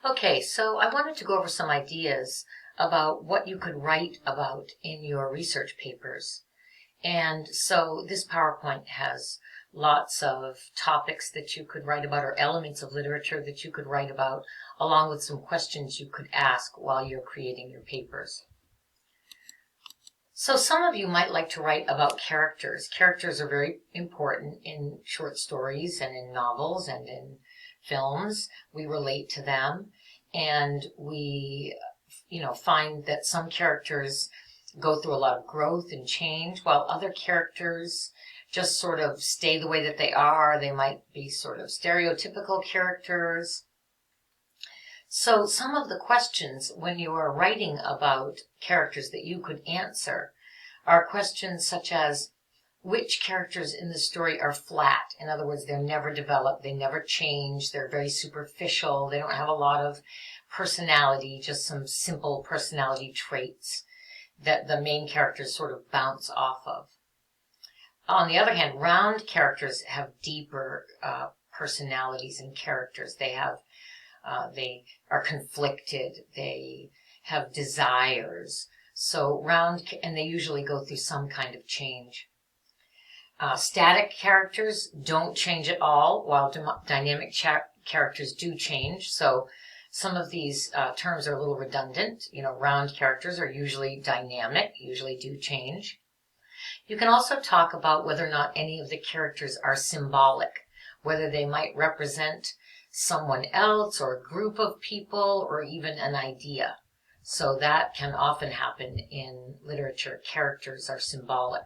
Okay, so I wanted to go over some ideas about what you could write about in your research papers. And so this PowerPoint has lots of topics that you could write about, or elements of literature that you could write about, along with some questions you could ask while you're creating your papers. So some of you might like to write about characters. Characters are very important in short stories and in novels and in films. We relate to them, and we, find that some characters go through a lot of growth and change, while other characters just sort of stay the way that they are. They might be sort of stereotypical characters. So some of the questions when you are writing about characters that you could answer are questions such as, which characters in the story are flat? In other words, they're never developed, they never change, they're very superficial, they don't have a lot of personality, just some simple personality traits that the main characters sort of bounce off of. On the other hand, round characters have deeper personalities and characters. They are conflicted, they have desires. So and they usually go through some kind of change. Static characters don't change at all, while dynamic characters do change. So some of these terms are a little redundant. Round characters are usually dynamic, usually do change. You can also talk about whether or not any of the characters are symbolic, whether they might represent someone else or a group of people or even an idea. So that can often happen in literature. Characters are symbolic.